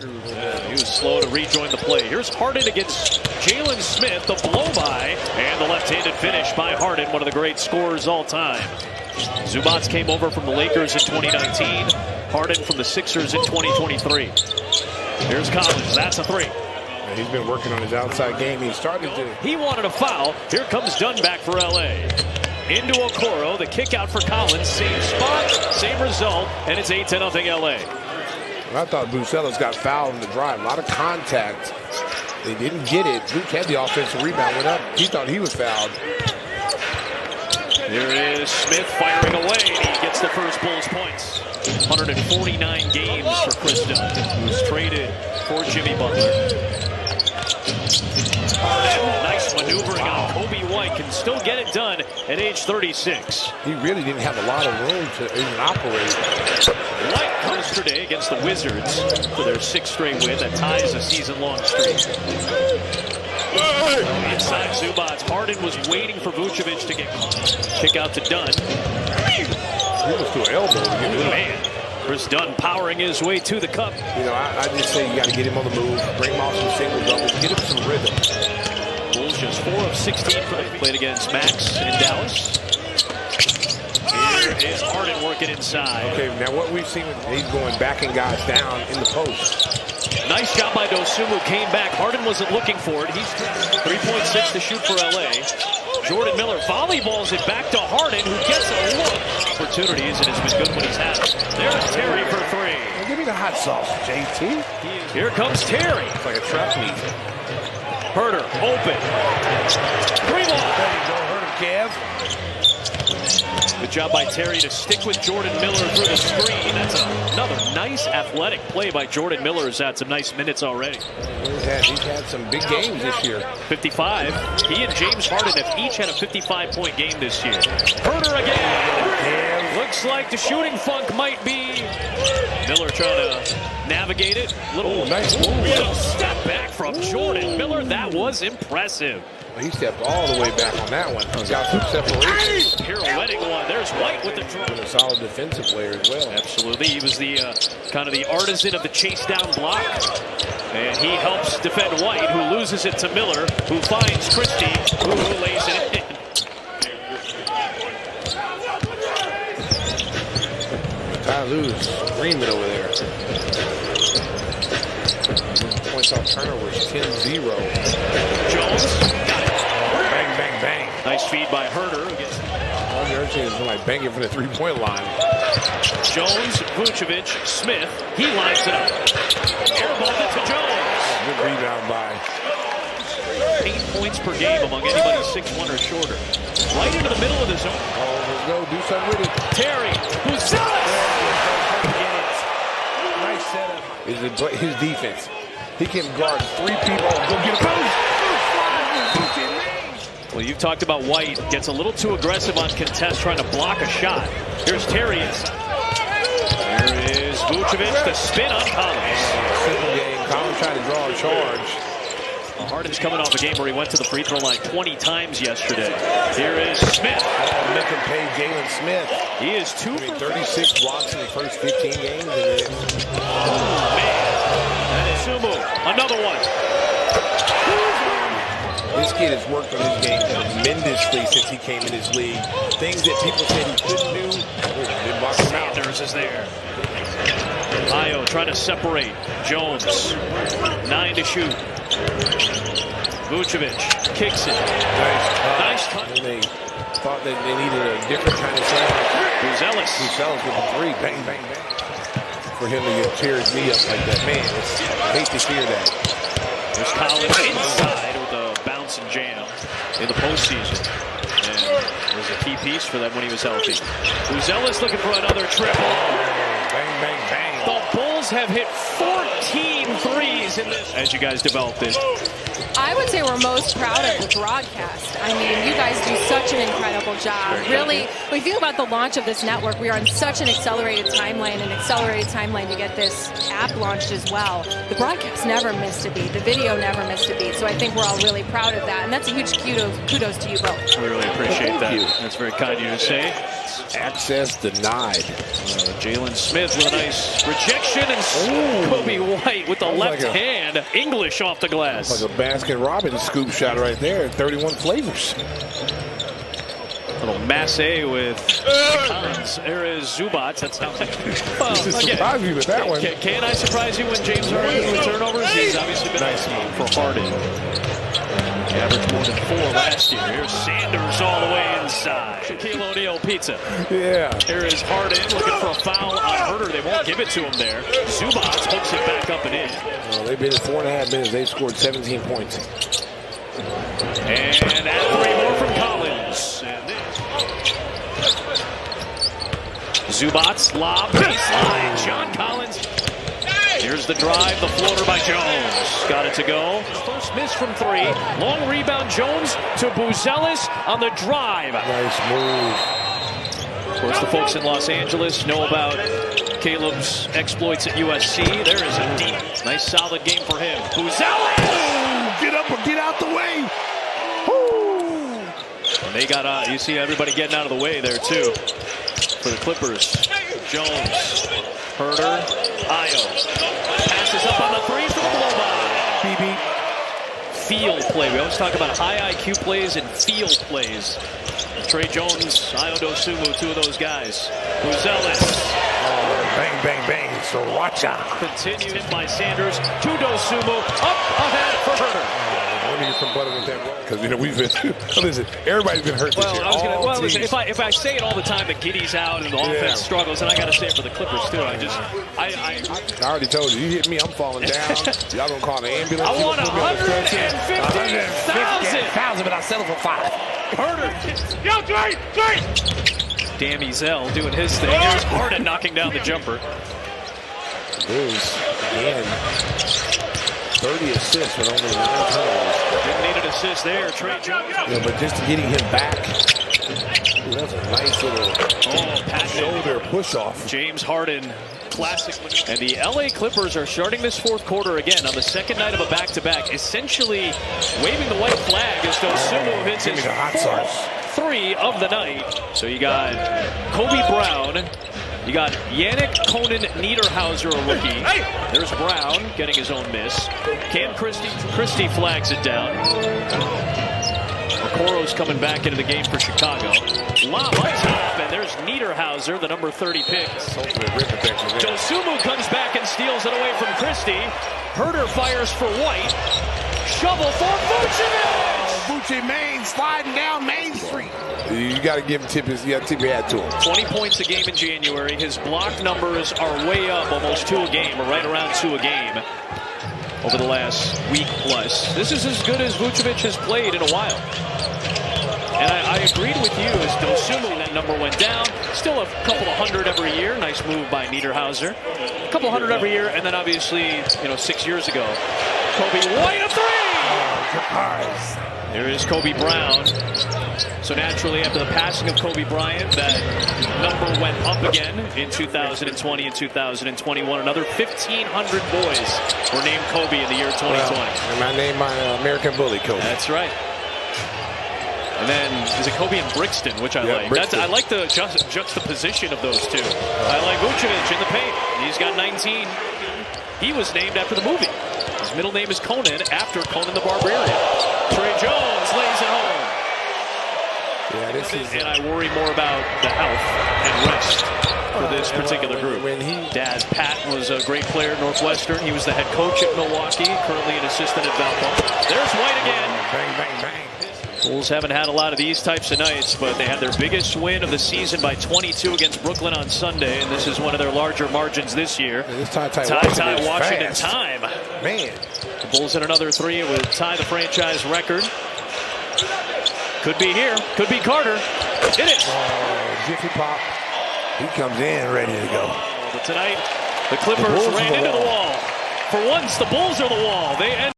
He was slow to rejoin the play. Here's Harden against Jalen Smith, the blow-by, and the left-handed finish by Harden, one of the great scorers all time. Zubac came over from the Lakers in 2019. Harden from the Sixers in 2023. Here's Collins. That's a three. He's been working on his outside game. He started to. He wanted a foul. Here comes Dunn back for L.A. Into Okoro. The kick out for Collins. Same spot, same result, and it's 8-0 L.A. I thought Bucella's got fouled in the drive. A lot of contact. They didn't get it. Duke had the offensive rebound. Went up. He thought he was fouled. Here is Smith firing away, and he gets the first Bulls points. 149 games for Chris Dunn, who's traded for Jimmy Butler. Nice maneuvering on Kobe White, can still get it done at age 36. He really didn't have a lot of room to even operate. White comes today against the Wizards for their 6th straight win that ties a season-long streak. Inside Zubac, Harden was waiting for Vucevic to get kick out to Dunn. He was to an elbow. Man, Chris Dunn powering his way to the cup. You know, I just say you got to get him on the move, bring him off some single doubles, get him some rhythm. Bulls just 4 of 16 for the played against Max in Dallas. Here is Harden working inside. Okay, now what we've seen, he's going backing guys down in the post. Nice job by Dosunmu, came back. Harden wasn't looking for it. He's 3.6 to shoot for LA. Jordan Miller volleyballs it back to Harden, who gets a look. Opportunities, and has been good when he's had it. There's Terry for 3. Well, give me the hot sauce, JT. Here comes Terry. It's like a trap meet. Herter, open. 3 ball. There you go, Herter, Kev. Good job by Terry to stick with Jordan Miller through the screen. That's another nice athletic play by Jordan Miller, who's had some nice minutes already. He's had some big games this year. 55. He and James Harden have each had a 55-point game this year. Herter again. Looks like the shooting funk might be. Miller trying to navigate it. Nice move. Little step back from Jordan Miller. That was impressive. He stepped all the way back on that one. He's got some separation. Pirouetting one. There's White with the draw. A solid defensive player as well. Absolutely. He was the kind of the artisan of the chase down block. And he helps defend White, who loses it to Miller, who finds Christie, who lays it in. Ty Lue's screaming over there. Points off turnovers, 10-0. Jones. Bang, bang, bang. Nice feed by Herter. All the other teams are like banging from the three-point line. Jones, Vucevic, Smith. He lines it up. Airball it to Jones. Good rebound by. 8 points per game among anybody 6'1" or shorter. Right into the middle of the zone. Oh, let's go. Do something with it. Terry, who's Nice setup. His defense. He can guard 3 people. Go get a Well, you've talked about White. Gets a little too aggressive on contest, trying to block a shot. Here's Terry inside. Here is Vucevic, the spin on Collins. Simple game. Collins trying to draw a charge. Well, Harden's coming off a game where he went to the free throw line 20 times yesterday. Here is Smith. Make him pay Jalen Smith. He is 2 for 36 blocks in the first 15 games. Oh, man. And Sumu, another one. This kid has worked on his game tremendously since he came in his league. Things that people said he couldn't do, they block him out. Sanders is there. Ayo trying to separate. Jones, 9 to shoot. Vucevic kicks it. Nice cut. They thought that they needed a different kind of sound. Buzelis. Buzelis with a 3. Bang, bang, bang. For him to tear his knee up like that. Man, I hate to hear that. There's Collins inside with a bounce and jam in the postseason. And was a key piece for them when he was healthy. Buzelis looking for another triple. Bang, bang, bang. The Bulls have hit 14 threes in this. As you guys develop this. I would say we're most proud of the broadcast. I mean, you guys do such an incredible job. Really, when you think about the launch of this network, we are on such an accelerated timeline to get this app launched as well. The broadcast never missed a beat. The video never missed a beat. So I think we're all really proud of that. And that's a huge kudos to you both. We really appreciate that. That's very kind of you to say. Access denied. Jalen Smith with a nice rejection, and Kobe White with the left hand. English off the glass. Like a Baskin-Robbins scoop shot right there. 31 flavors. Little Massey with Collins. There is Zubac. That sounds like. Well, Surprise me with that one. Can I surprise you when James Harden with turnovers? He's obviously been nice for Harden. He averaged more than 4 last year. Here's Sanders all the way inside. Shaquille O'Neal pizza. Yeah. Here is Harden looking for a foul on Herter. They won't give it to him there. Zubac hooks it back up and in. Well, they've been in 4.5 minutes. They've scored 17 points. And add 3 more from Collins. And Zubac, lob, baseline. John Collins. Here's the drive, the floater by Jones. Got it to go. First miss from 3. Long rebound, Jones to Buzelis on the drive. Nice move. Of course, the folks in Los Angeles know about Caleb's exploits at USC. There is a deep, nice solid game for him. Buzelis! Get up or get out the way. And they got, you see everybody getting out of the way there, too, for the Clippers. Jones, Herter, Ayo. Passes up on the 3 for the blow-by. BB. Field play. We always talk about high IQ plays and field plays. Trey Jones, Ayo Dosunmu, 2 of those guys. Buzelis. Bang, bang, bang. So watch out. Continued by Sanders to Dosunmu. Up ahead for Herter. I want to get some butter with that. Because, you know, we've been, listen, everybody's been hurt this year. Listen, if I say it all the time that Giddey's out and the offense struggles, and I got to say it for the Clippers, too. I already told you, you hit me, I'm falling down. Y'all gonna call the ambulance. I want 150,000. But I settled for 5. Herter. Yo, Dre! Damn, Zell doing his thing. Here's Harden knocking down the jumper. Bulls, again, 30 assists with only 9 turnovers. Didn't need an assist there, Trey Jones. Yeah, but just getting him back, ooh, that's a nice little shoulder push-off. James Harden, classic. And the LA Clippers are starting this 4th quarter again on the 2nd night of a back-to-back, essentially waving the white flag as Dosunmu hits his 4th 3 of the night. So you got Kobe Brown. You got Yannick Conan Niederhauser, a rookie. There's Brown getting his own miss. Cam Christie flags it down. Okoro's coming back into the game for Chicago. Lob on top, and there's Niederhauser, the number 30 pick. Dosunmu comes back and steals it away from Christie. Herter fires for White. Shovel for Vucevic! Vuce Main sliding down Main Street. You got to give him tip your hat to him. 20 points a game in January. His block numbers are way up, almost 2 a game, or right around 2 a game over the last week plus. This is as good as Vucevic has played in a while. And I agreed with you as Dosunmu, that number went down. Still a couple of hundred every year. Nice move by Niederhauser. A couple hundred every year, and then obviously, 6 years ago, Kobe White, a 3! There is Kobe Brown. So naturally, after the passing of Kobe Bryant, that number went up again in 2020 and 2021. Another 1,500 boys were named Kobe in the year 2020. And I named my American Bully Kobe. That's right. And then is it Kobe and Brixton, which I like. I like the juxtaposition of those two. I like Vucevic in the paint. He's got 19. He was named after the movie. His middle name is Conan, after Conan the Barbarian. Trey Jones lays it home. Yeah, and I worry more about the health and rest for this particular group. Dad, Pat, was a great player at Northwestern. He was the head coach at Milwaukee, currently an assistant at Valpo. There's White again. Bang, bang, bang. Bulls haven't had a lot of these types of nights, but they had their biggest win of the season by 22 against Brooklyn on Sunday, and this is one of their larger margins this year. This Ty Washington time. Man. The Bulls hit another 3. It would tie the franchise record. Could be here. Could be Carter. It is. Jiffy Pop. He comes in ready to go. But tonight, the Clippers ran into the wall. For once, the Bulls are the wall. They end